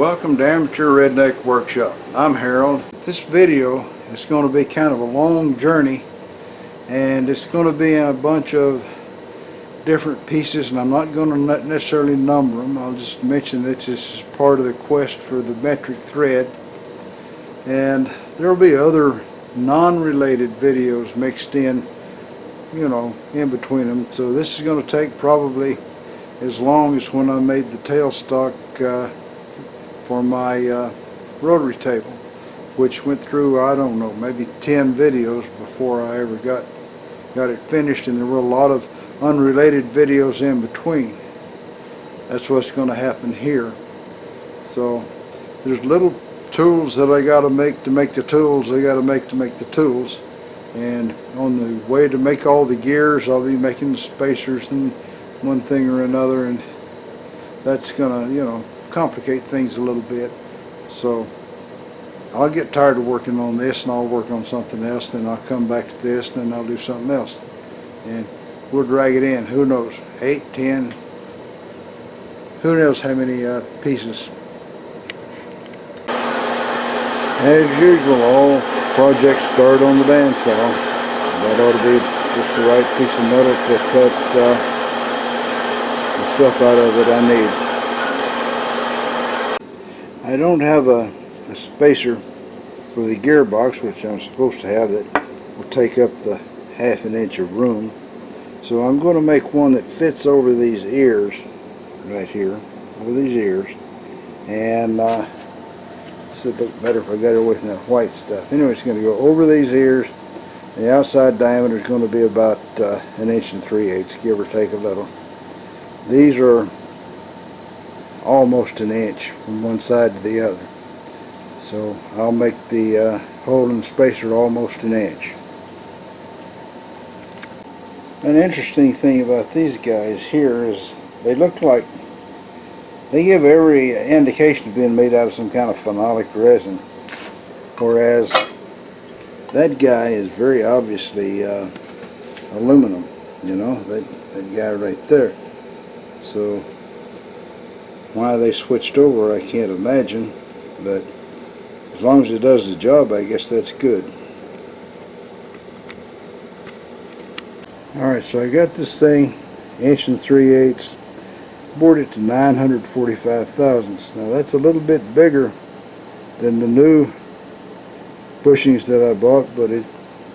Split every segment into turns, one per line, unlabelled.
Welcome to Amateur Redneck Workshop. I'm Harold. This video is going to be kind of a long journey, and it's going to be in a bunch of different pieces, and I'm not going to necessarily number them. I'll just mention that this is part of the quest for the metric thread, and there will be other non-related videos mixed in, in between them. So this is going to take probably as long as when I made the tailstock for my rotary table, which went through, I don't know, maybe 10 videos before I ever got it finished, and there were a lot of unrelated videos in between. That's what's going to happen here. So there's little tools that I got to make the tools I got to make the tools, and on the way to make all the gears I'll be making the spacers and one thing or another, and that's gonna complicate things a little bit. So I'll get tired of working on this and I'll work on something else, then I'll come back to this, then I'll do something else, and we'll drag it in, who knows, 8, 10, who knows how many pieces. As usual, all projects start on the bandsaw. That ought to be just the right piece of metal to cut the stuff out of that I need. I don't have a spacer for the gearbox, which I'm supposed to have, that will take up the ½ inch of room. So I'm going to make one that fits over these ears right here, over these ears, and this would look better if I got it away from that white stuff. Anyway, it's going to go over these ears. The outside diameter is going to be about 1 3/8 inches, give or take a little. These are almost 1 inch from one side to the other. So I'll make the hole in the spacer almost 1 inch. An interesting thing about these guys here is they look like they give every indication of being made out of some kind of phenolic resin, whereas that guy is very obviously aluminum, that guy right there. So why they switched over I can't imagine, but as long as it does the job, I guess that's good. Alright, so I got this thing 1 3/8 inches, bored it to 945 thousandths. Now that's a little bit bigger than the new bushings that I bought, but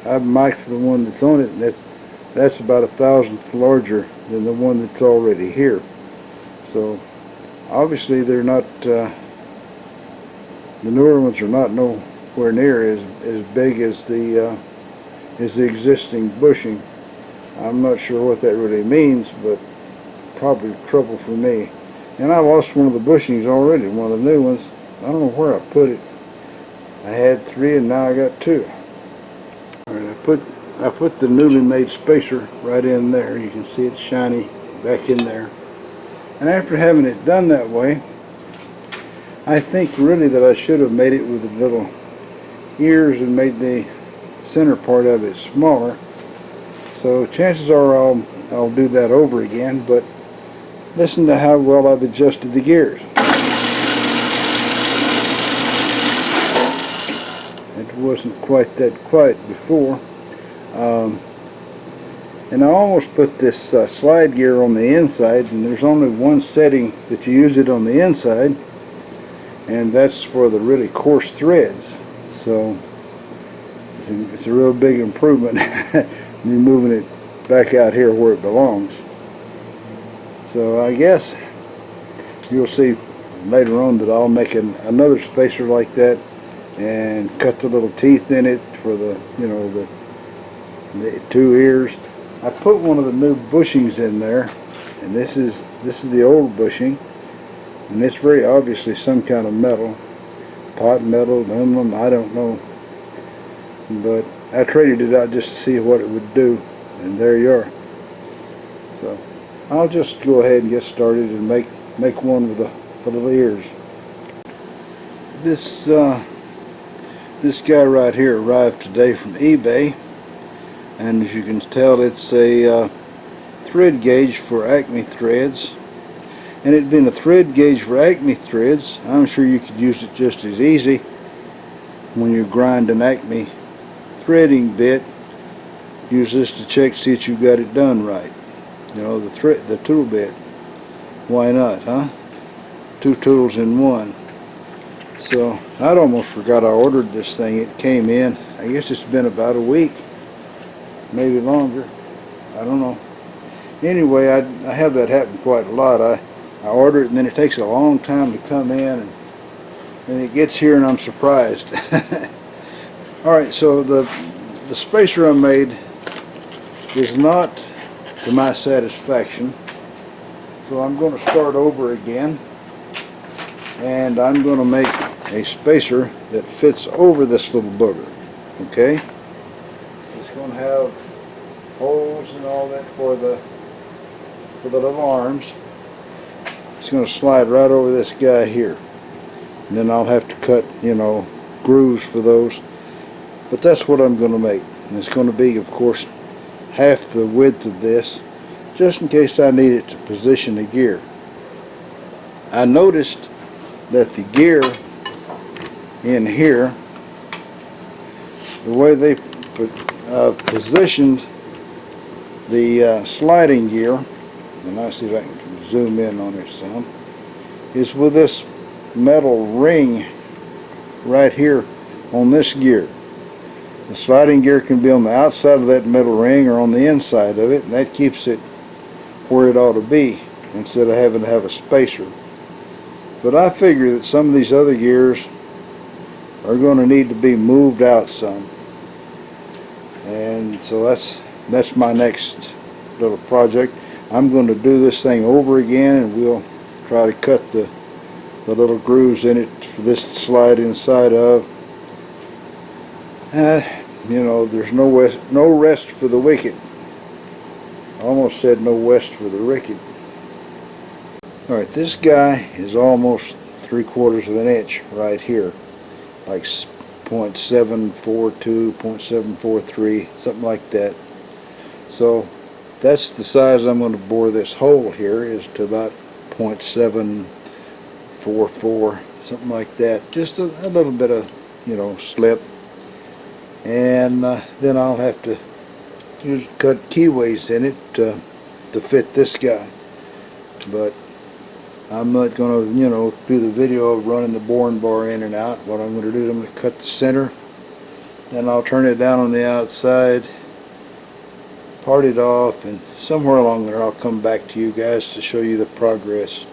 I've mic'd the one that's on it, and that's about 1,000th larger than the one that's already here. So obviously they're not, the newer ones are not nowhere near as big as the existing bushing. I'm not sure what that really means, but probably trouble for me. And I lost one of the bushings already, one of the new ones. I don't know where I put it. I had 3 and now I got 2. Alright, I put the newly made spacer right in there. You can see it shiny back in there. And after having it done that way, I think really that I should have made it with the little ears and made the center part of it smaller. So chances are I'll do that over again, but listen to how well I've adjusted the gears. It wasn't quite that quiet before. And I almost put this slide gear on the inside, and there's only one setting that you use it on the inside, and that's for the really coarse threads. So it's a real big improvement me moving it back out here where it belongs. So I guess you'll see later on that I'll make another spacer like that and cut the little teeth in it for the the 2 ears. I put one of the new bushings in there, and this is the old bushing, and it's very obviously some kind of metal, pot metal, aluminum, I don't know, but I traded it out just to see what it would do, and there you are. So I'll just go ahead and get started and make one with the little ears. This guy right here arrived today from eBay, and as you can tell, it's a thread gauge for Acme threads, and it being a thread gauge for Acme threads, I'm sure you could use it just as easy when you grind an Acme threading bit. Use this to check, see that you got it done right. You know, the tool bit. Why not, huh? Two tools in one. So I'd almost forgot I ordered this thing. It came in, I guess it's been about a week, maybe longer. I don't know. Anyway, I have that happen quite a lot. I order it and then it takes a long time to come in, and it gets here and I'm surprised. Alright, so the spacer I made is not to my satisfaction. So I'm going to start over again, and I'm going to make a spacer that fits over this little booger. Okay? It's going to have holes and all that for the little arms. It's going to slide right over this guy here. And then I'll have to cut, you know, grooves for those. But that's what I'm going to make. And it's going to be, of course, half the width of this, just in case I need it to position the gear. I noticed that the gear in here, the way they positioned the sliding gear, and I'll see if I can zoom in on it some, is with this metal ring right here on this gear. The sliding gear can be on the outside of that metal ring or on the inside of it, and that keeps it where it ought to be instead of having to have a spacer. But I figure that some of these other gears are going to need to be moved out some, and so that's my next little project. I'm going to do this thing over again, and we'll try to cut the little grooves in it for this to slide inside of. You know, there's no rest for the wicked. I almost said no west for the wicked. Alright, this guy is almost 3/4 of an inch right here, like 0.742, 0.743, something like that. So that's the size I'm going to bore this hole here, is to about 0.744, something like that. Just a little bit of, you know, slip. And then I'll have to cut keyways in it to fit this guy. But I'm not going to, you know, do the video of running the boring bar in and out. What I'm going to do is I'm going to cut the center, then I'll turn it down on the outside, part it off, and somewhere along there I'll come back to you guys to show you the progress.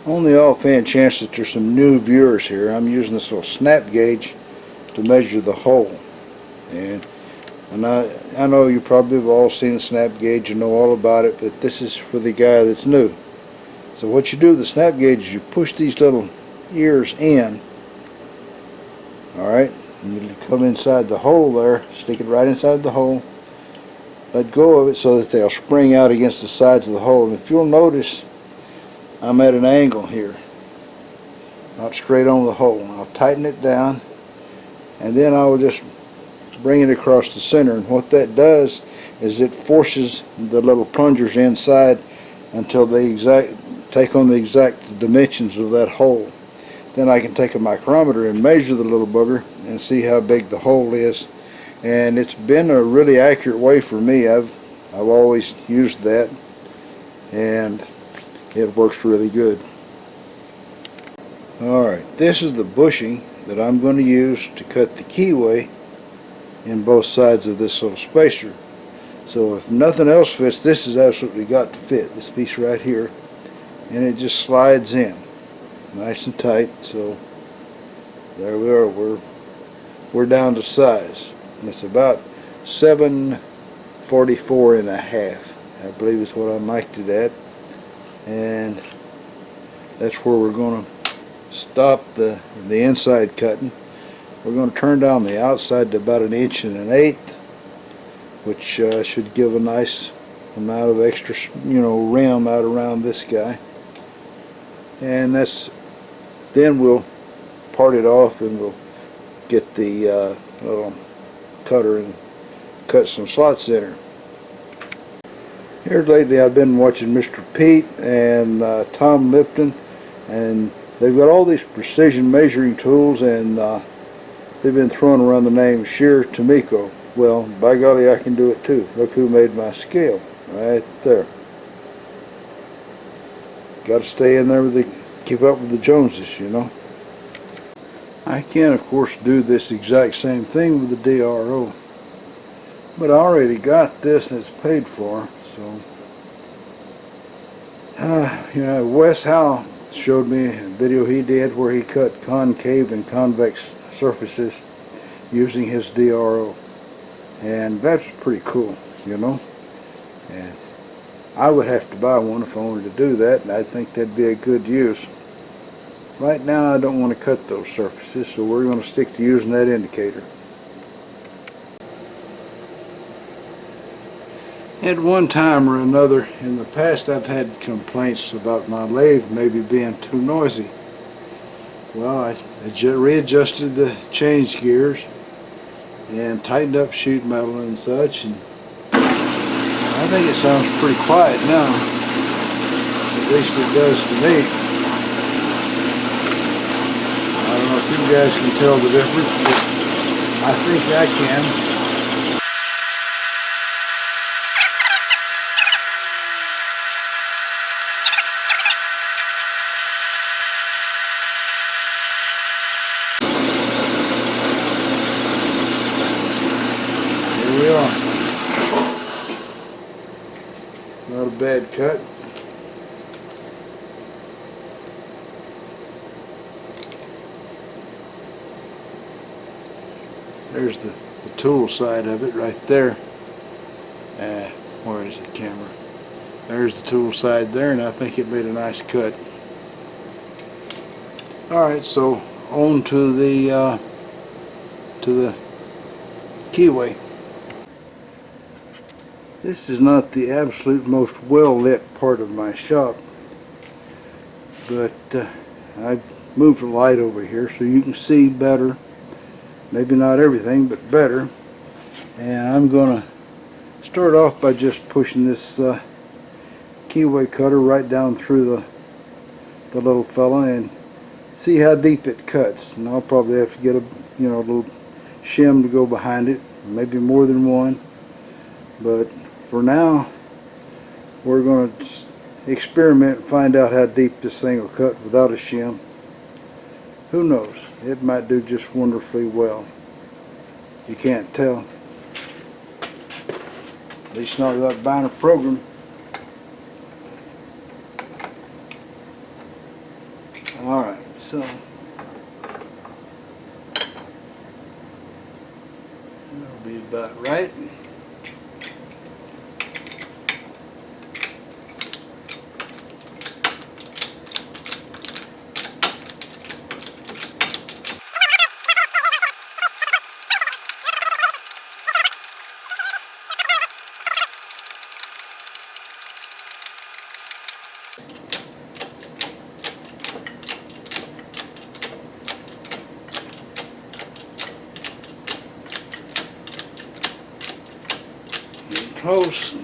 On the offhand chance that there's some new viewers here, I'm using this little snap gauge to measure the hole. And I know you probably have all seen the snap gauge and know all about it, but this is for the guy that's new. So what you do with the snap gauge is you push these little ears in, alright, and you come inside the hole there, stick it right inside the hole, let go of it so that they'll spring out against the sides of the hole. And if you'll notice, I'm at an angle here, not straight on the hole. I'll tighten it down, and then I will just bring it across the center, and what that does is it forces the little plungers inside until they take on the exact dimensions of that hole. Then I can take a micrometer and measure the little booger and see how big the hole is, and it's been a really accurate way for me. I've always used that, and it works really good. Alright, this is the bushing that I'm going to use to cut the keyway in both sides of this little spacer. So if nothing else fits, this has absolutely got to fit, this piece right here, and it just slides in nice and tight. So there we are, we're down to size, and it's about 744 and a half, I believe is what I marked it at, and that's where we're going to stop the inside cutting. We're going to turn down the outside to about 1 1/8 inches, which should give a nice amount of extra, you know, rim out around this guy. And then we'll part it off, and we'll get the little cutter and cut some slots in her. Here lately I've been watching Mr. Pete and Tom Lipton, and they've got all these precision measuring tools, and they've been throwing around the name Shear Tomiko. Well, by golly, I can do it too. Look who made my scale, right there. Got to stay in there with keep up with the Joneses, you know. I can, of course, do this exact same thing with the DRO, but I already got this and it's paid for. So, you know, Wes Howe showed me a video he did where he cut concave and convex surfaces using his DRO, and that's pretty cool, you know. And I would have to buy one if I wanted to do that, and I think that'd be a good use. Right now I don't want to cut those surfaces, so we're going to stick to using that indicator. At one time or another in the past, I've had complaints about my lathe maybe being too noisy. Well, I readjusted the change gears and tightened up sheet metal and such, and I think it sounds pretty quiet now. At least it does to me. I don't know if you guys can tell the difference, but I think I can. We are. Not a bad cut. There's the tool side of it right there. Where is the camera? There's the tool side there, and I think it made a nice cut. Alright, so on to the keyway. This is not the absolute most well lit part of my shop, but I've moved the light over here so you can see better. Maybe not everything, but better. And I'm going to start off by just pushing this keyway cutter right down through the little fella and see how deep it cuts. And I'll probably have to get a little shim to go behind it, maybe more than one. But for now, we're going to experiment and find out how deep this thing will cut without a shim. Who knows? It might do just wonderfully well. You can't tell. At least not without buying a program. Alright, so that'll be about right. Close.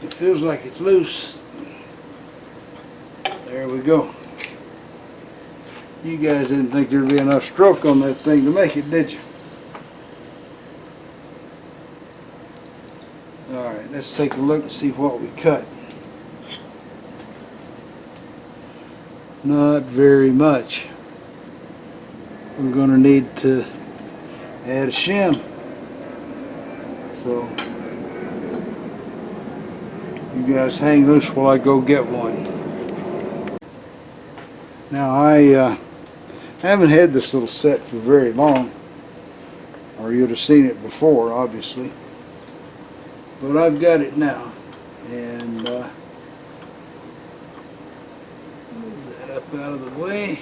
It feels like it's loose. There we go. You guys didn't think there'd be enough stroke on that thing to make it, did you? Alright, let's take a look and see what we cut. Not very much. We're going to need to add a shim. So you guys hang loose while I go get one. Now I haven't had this little set for very long, or you'd have seen it before, obviously. But I've got it now, and move that up out of the way.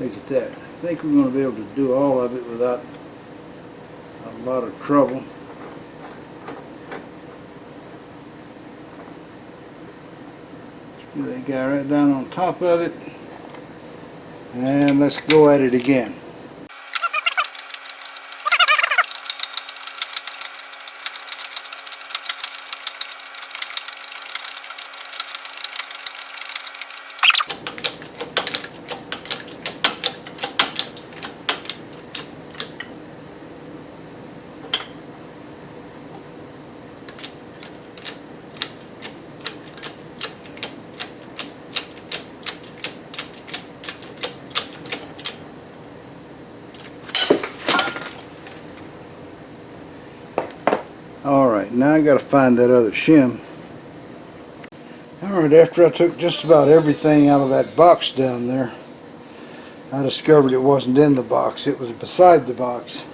Look at that. I think we're going to be able to do all of it without a lot of trouble. Get that guy right down on top of it. And let's go at it again. Alright, now I got to find that other shim. Alright, after I took just about everything out of that box down there, I discovered it wasn't in the box, it was beside the box.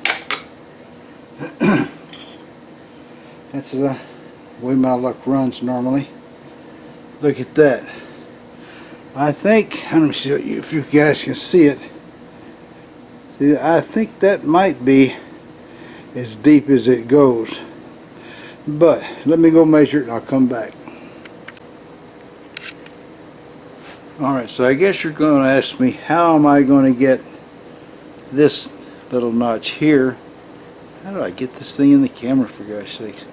That's the way my luck runs normally. Look at that. I think, let me see if you guys can see it. See, I think that might be as deep as it goes. But let me go measure it and I'll come back. Alright, so I guess you're going to ask me, how am I going to get this little notch here? How do I get this thing in the camera, for gosh sakes?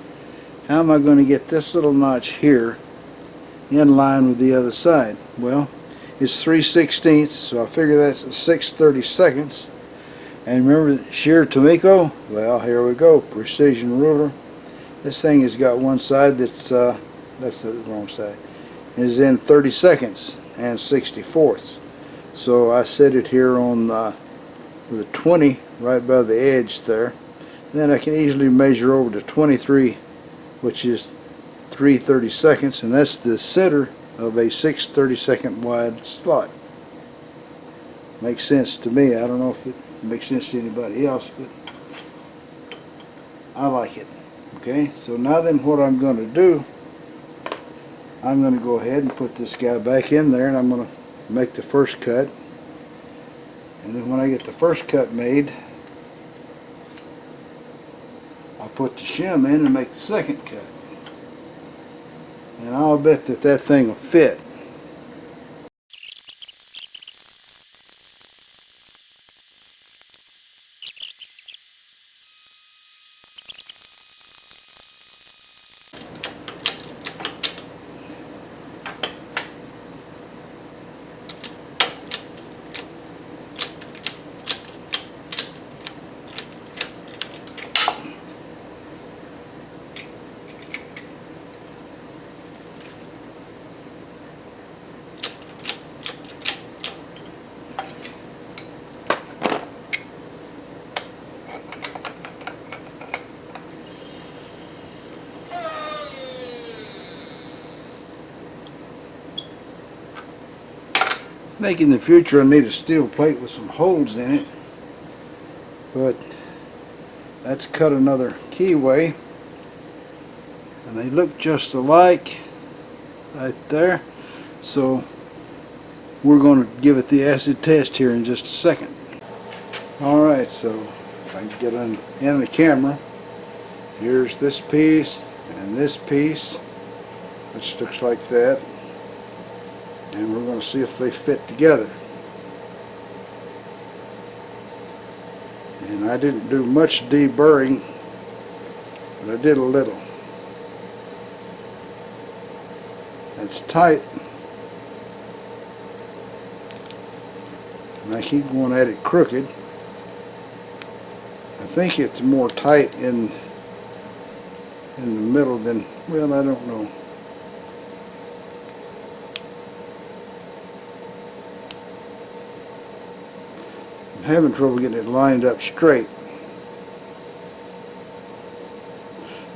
How am I going to get this little notch here in line with the other side? Well, it's 3/16, so I figure that's 6/32. And remember shear Tomiko? Well, here we go, precision ruler. This thing has got one side that's the wrong side. Is in 32nds and 64ths. So I set it here on with a 20 right by the edge there. And then I can easily measure over to 23, which is 3/32, and that's the center of a 6/32 wide slot. Makes sense to me. I don't know if it makes sense to anybody else, but I like it. Okay, so now then what I'm going to do, I'm going to go ahead and put this guy back in there, and I'm going to make the first cut. And then when I get the first cut made, I'll put the shim in and make the second cut. And I'll bet that that thing will fit. I think in the future I need a steel plate with some holes in it, but that's cut another keyway, and they look just alike right there. So we're going to give it the acid test here in just a second. Alright, so if I can get in the camera, here's this piece and this piece, which looks like that. And we're going to see if they fit together. And I didn't do much deburring, but I did a little. It's tight. And I keep going at it crooked. I think it's more tight in the middle than, well, I don't know. Having trouble getting it lined up straight.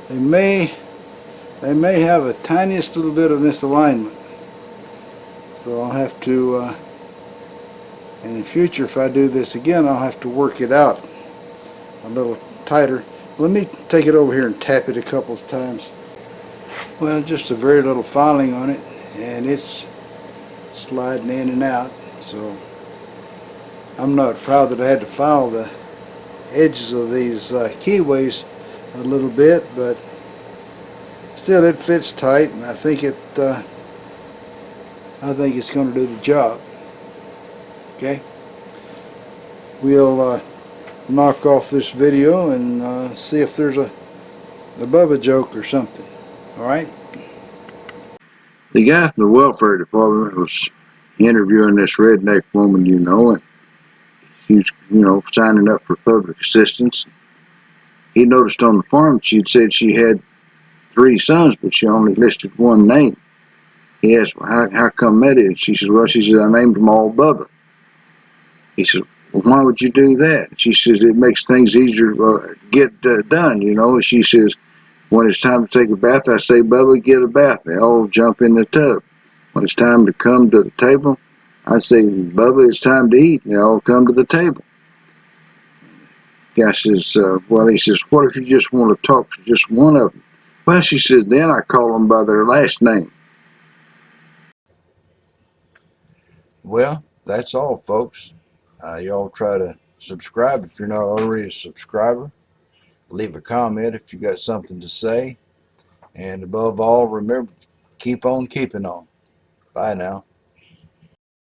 They may have a tiniest little bit of misalignment, so I'll have to in the future, if I do this again, I'll have to work it out a little tighter. Let me take it over here and tap it a couple of times. Well, just a very little filing on it, and it's sliding in and out, so I'm not proud that I had to file the edges of these keyways a little bit, but still it fits tight, and I think I think it's going to do the job. Okay? We'll knock off this video and see if there's a Bubba joke or something. Alright? The guy from the welfare department was interviewing this redneck woman, and she was, signing up for public assistance. He noticed on the form she'd said she had 3 sons, but she only listed one name. He asked, well, how come that is? She says, well, I named them all Bubba. He said, well, why would you do that? She says, it makes things easier to get done, She says, when it's time to take a bath, I say, Bubba, get a bath. They all jump in the tub. When it's time to come to the table, I say, Bubba, it's time to eat. They all come to the table. Guy says, he says, what if you just want to talk to just one of them? Well, she says, then I call them by their last name. Well, that's all, folks. Y'all try to subscribe if you're not already a subscriber. Leave a comment if you got something to say. And above all, remember, keep on keeping on. Bye now.